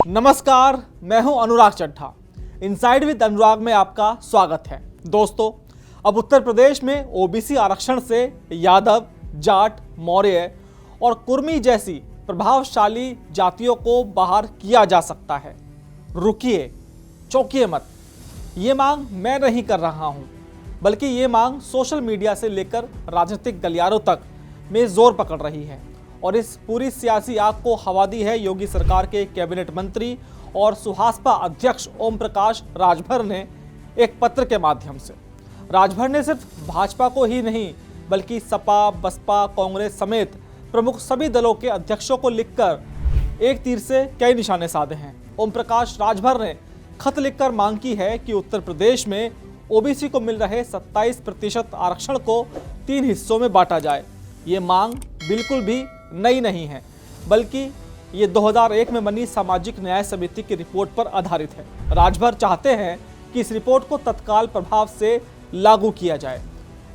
नमस्कार, मैं हूं अनुराग चड्ढा। इनसाइड विद अनुराग में आपका स्वागत है। दोस्तों, अब उत्तर प्रदेश में ओबीसी आरक्षण से यादव, जाट, मौर्य और कुर्मी जैसी प्रभावशाली जातियों को बाहर किया जा सकता है। रुकिए, चौंकिए मत। ये मांग मैं नहीं कर रहा हूं, बल्कि ये मांग सोशल मीडिया से लेकर राजनीतिक गलियारों तक में जोर पकड़ रही है और इस पूरी सियासी आग को हवा दी है योगी सरकार के कैबिनेट मंत्री और सुहासपा अध्यक्ष ओम प्रकाश राजभर ने एक पत्र के माध्यम से। राजभर ने सिर्फ भाजपा को ही नहीं, बल्कि सपा, बसपा, कांग्रेस समेत प्रमुख सभी दलों के अध्यक्षों को लिखकर एक तीर से कई निशाने साधे हैं। ओम प्रकाश राजभर ने खत लिखकर मांग की है कि उत्तर प्रदेश में ओबीसी को मिल रहे 27% आरक्षण को 3 हिस्सों में बांटा जाए। ये मांग बिल्कुल भी नई नहीं है, बल्कि ये 2001 में बनी सामाजिक न्याय समिति की रिपोर्ट पर आधारित है। राजभर चाहते हैं कि इस रिपोर्ट को तत्काल प्रभाव से लागू किया जाए।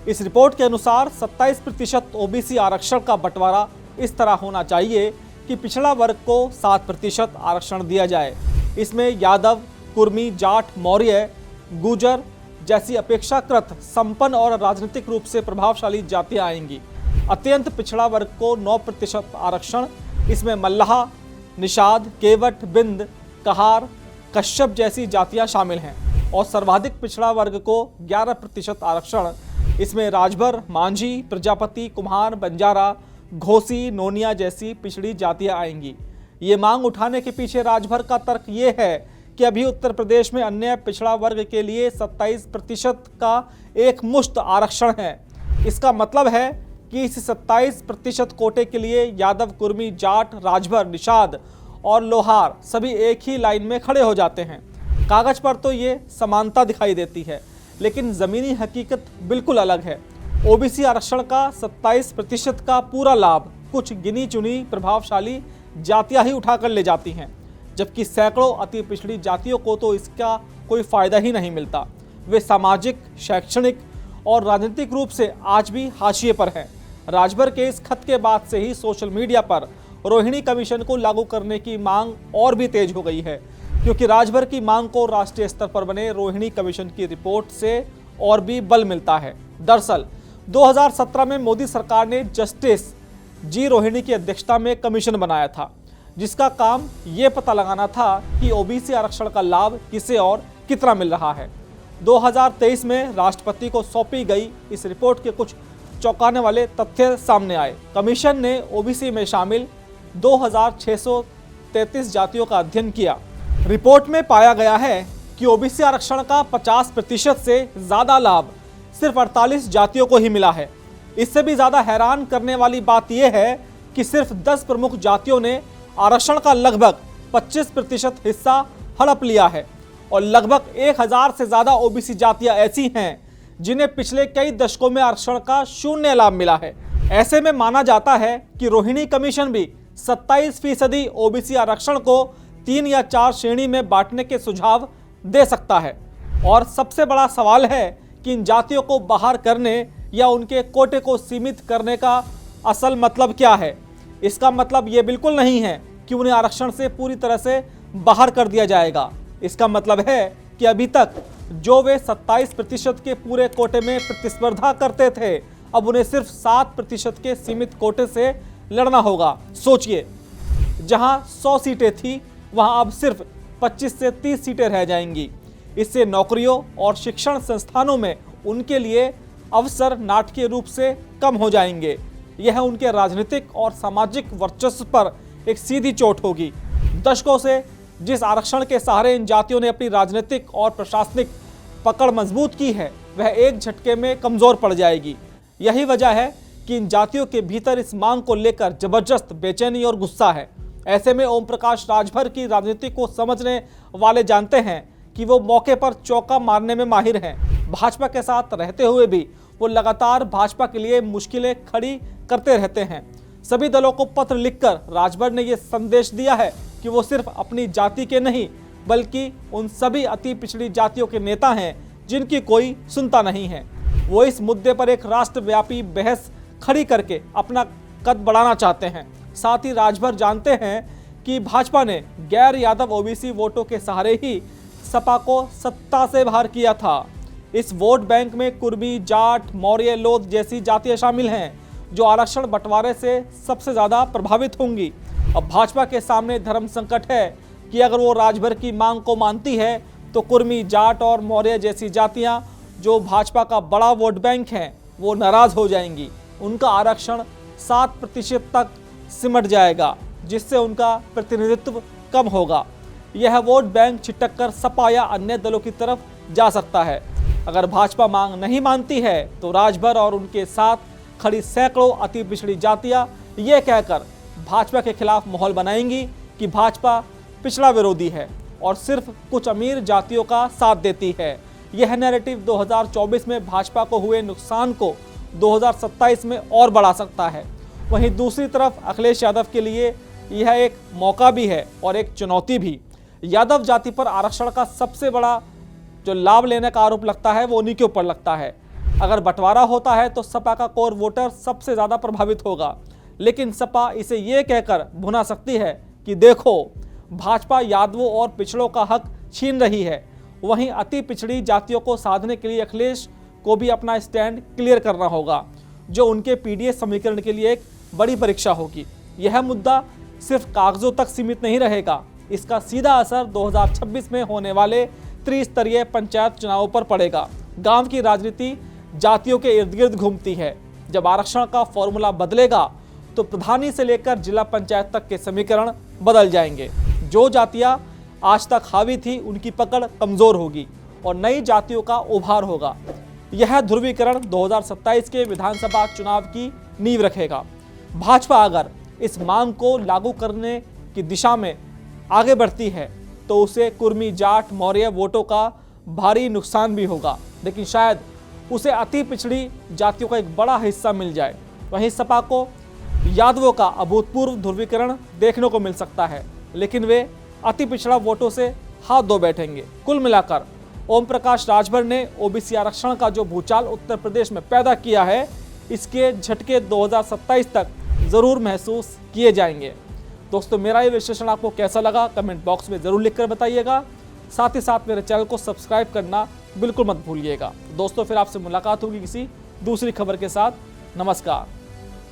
इस रिपोर्ट के अनुसार 27% ओबीसी आरक्षण का बंटवारा इस तरह होना चाहिए कि पिछड़ा वर्ग को 7% आरक्षण दिया जाए। इसमें यादव, कुर्मी, जाट, मौर्य, गुर्जर जैसी अपेक्षाकृत संपन्न और राजनीतिक रूप से प्रभावशाली जातियां आएंगी। अत्यंत पिछड़ा वर्ग को 9% आरक्षण, इसमें मल्लाह, निषाद, केवट, बिंद, कहार, कश्यप जैसी जातियां शामिल हैं। और सर्वाधिक पिछड़ा वर्ग को 11% आरक्षण, इसमें राजभर, मांझी, प्रजापति, कुम्हार, बंजारा, घोसी, नोनिया जैसी पिछड़ी जातियां आएंगी। ये मांग उठाने के पीछे राजभर का तर्क ये है कि अभी उत्तर प्रदेश में अन्य पिछड़ा वर्ग के लिए 27% का एक मुश्त आरक्षण है। इसका मतलब है कि इस 27% कोटे के लिए यादव, कुर्मी, जाट, राजभर, निषाद और लोहार सभी एक ही लाइन में खड़े हो जाते हैं। कागज पर तो ये समानता दिखाई देती है, लेकिन ज़मीनी हकीकत बिल्कुल अलग है। ओबीसी आरक्षण का 27% का पूरा लाभ कुछ गिनी चुनी प्रभावशाली जातियां ही उठाकर ले जाती हैं, जबकि सैकड़ों अति पिछड़ी जातियों को तो इसका कोई फायदा ही नहीं मिलता। वे सामाजिक, शैक्षणिक और राजनीतिक रूप से आज भी हाशिए पर हैं। राजभर के इस खत के बाद से ही सोशल मीडिया पर रोहिणी कमीशन को लागू करने की मांग और भी तेज हो गई है, क्योंकि राजभर की मांग को राष्ट्रीय स्तर पर बने रोहिणी कमीशन की रिपोर्ट से और भी बल मिलता है। दरअसल 2017 में मोदी सरकार ने जस्टिस जी रोहिणी की अध्यक्षता में कमीशन बनाया था, जिसका काम ये पता लगाना था कि ओबीसी आरक्षण का लाभ किसे और कितना मिल रहा है। 2023 में राष्ट्रपति को सौंपी गई इस रिपोर्ट के कुछ चौंकाने वाले तथ्य सामने आए। कमीशन ने ओबीसी में शामिल 2633 जातियों का अध्ययन किया। रिपोर्ट में पाया गया है कि ओबीसी आरक्षण का 50% से ज़्यादा लाभ सिर्फ 48 जातियों को ही मिला है। इससे भी ज़्यादा हैरान करने वाली बात यह है कि सिर्फ 10 प्रमुख जातियों ने आरक्षण का लगभग 25% हिस्सा हड़प लिया है और लगभग 1000 से ज़्यादा ओबीसी जातियां ऐसी हैं जिन्हें पिछले कई दशकों में आरक्षण का शून्य लाभ मिला है। ऐसे में माना जाता है कि रोहिणी कमीशन भी 27% ओबीसी आरक्षण को 3 या 4 श्रेणी में बांटने के सुझाव दे सकता है। और सबसे बड़ा सवाल है कि इन जातियों को बाहर करने या उनके कोटे को सीमित करने का असल मतलब क्या है। इसका मतलब ये बिल्कुल नहीं है कि उन्हें आरक्षण से पूरी तरह से बाहर कर दिया जाएगा। इसका मतलब है कि अभी तक जो वे 27% के पूरे कोटे में प्रतिस्पर्धा करते थे, अब उन्हें सिर्फ 7% के सीमित कोटे से लड़ना होगा। सोचिए, जहां 100 सीटें थी, वहां अब सिर्फ 25 से 30 सीटें रह जाएंगी। इससे नौकरियों और शिक्षण संस्थानों में उनके लिए अवसर नाटकीय रूप से कम हो जाएंगे। यह उनके राजनीतिक और सामाजिक वर्चस्व पर एक सीधी चोट होगी। दशकों से जिस आरक्षण के सहारे इन जातियों ने अपनी राजनीतिक और प्रशासनिक पकड़ मजबूत की है, वह एक झटके में कमजोर पड़ जाएगी। यही वजह है कि इन जातियों के भीतर इस मांग को लेकर जबरदस्त बेचैनी और गुस्सा है। ऐसे में ओम प्रकाश राजभर की राजनीति को समझने वाले जानते हैं कि वो मौके पर चौका मारने में माहिर हैं। भाजपा के साथ रहते हुए भी वो लगातार भाजपा के लिए मुश्किलें खड़ी करते रहते हैं। सभी दलों को पत्र लिखकर राजभर ने यह संदेश दिया है कि वो सिर्फ अपनी जाति के नहीं, बल्कि उन सभी अति पिछड़ी जातियों के नेता हैं जिनकी कोई सुनता नहीं है। वो इस मुद्दे पर एक राष्ट्रव्यापी बहस खड़ी करके अपना कद बढ़ाना चाहते हैं। साथ ही राजभर जानते हैं कि भाजपा ने गैर यादव ओबीसी वोटों के सहारे ही सपा को सत्ता से बाहर किया था। इस वोट बैंक में कुर्मी, जाट, मौर्य, लोध जैसी जातियां शामिल हैं जो आरक्षण बंटवारे से सबसे ज्यादा प्रभावित होंगी। अब भाजपा के सामने धर्म संकट है कि अगर वो राजभर की मांग को मानती है तो कुर्मी, जाट और मौर्य जैसी जातियां जो भाजपा का बड़ा वोट बैंक है वो नाराज हो जाएंगी। उनका आरक्षण 7% तक सिमट जाएगा, जिससे उनका प्रतिनिधित्व कम होगा। यह वोट बैंक छिटक कर सपा या अन्य दलों की तरफ जा सकता है। अगर भाजपा मांग नहीं मानती है तो राजभर और उनके साथ खड़ी सैकड़ों अति पिछड़ी जातियां ये कहकर भाजपा के खिलाफ माहौल बनाएंगी कि भाजपा पिछड़ा विरोधी है और सिर्फ कुछ अमीर जातियों का साथ देती है। यह नैरेटिव 2024 में भाजपा को हुए नुकसान को 2027 में और बढ़ा सकता है। वहीं दूसरी तरफ अखिलेश यादव के लिए यह एक मौका भी है और एक चुनौती भी। यादव जाति पर आरक्षण का सबसे बड़ा जो लाभ लेने का आरोप लगता है वो उन्हीं के ऊपर लगता है। अगर बंटवारा होता है तो सपा का कोर वोटर सबसे ज़्यादा प्रभावित होगा, लेकिन सपा इसे ये कहकर भुना सकती है कि देखो भाजपा यादवों और पिछड़ों का हक छीन रही है। वहीं अति पिछड़ी जातियों को साधने के लिए अखिलेश को भी अपना स्टैंड क्लियर करना होगा, जो उनके पीडीएस समीकरण के लिए एक बड़ी परीक्षा होगी। यह मुद्दा सिर्फ कागजों तक सीमित नहीं रहेगा, इसका सीधा असर 2026 में होने वाले त्रिस्तरीय पंचायत चुनावों पर पड़ेगा। गांव की राजनीति जातियों के इर्द गिर्द घूमती है। जब आरक्षण का फॉर्मूला बदलेगा तो प्रधानी से लेकर जिला पंचायत तक के समीकरण बदल जाएंगे। जो जातियां आज तक हावी थी उनकी पकड़ कमजोर होगी और नई जातियों का उभार होगा। यह ध्रुवीकरण 2027 के विधानसभा चुनाव की नींव रखेगा। भाजपा अगर इस मांग को लागू करने की दिशा में आगे बढ़ती है तो उसे कुर्मी, जाट, मौर्य वोटों का भारी नुकसान भी होगा, लेकिन शायद उसे अति पिछड़ी जातियों का एक बड़ा हिस्सा मिल जाए। वहीं सपा को यादवों का अभूतपूर्व ध्रुवीकरण देखने को मिल सकता है, लेकिन वे अति पिछड़ा वोटों से हाथ धो बैठेंगे। कुल मिलाकर ओम प्रकाश राजभर ने ओबीसी आरक्षण का जो भूचाल उत्तर प्रदेश में पैदा किया है, इसके झटके 2027 तक जरूर महसूस किए जाएंगे। दोस्तों, मेरा ये विश्लेषण आपको कैसा लगा कमेंट बॉक्स में जरूर लिखकर बताइएगा। साथ ही साथ मेरे चैनल को सब्सक्राइब करना बिल्कुल मत भूलिएगा। दोस्तों, फिर आपसे मुलाकात होगी किसी दूसरी खबर के साथ। नमस्कार।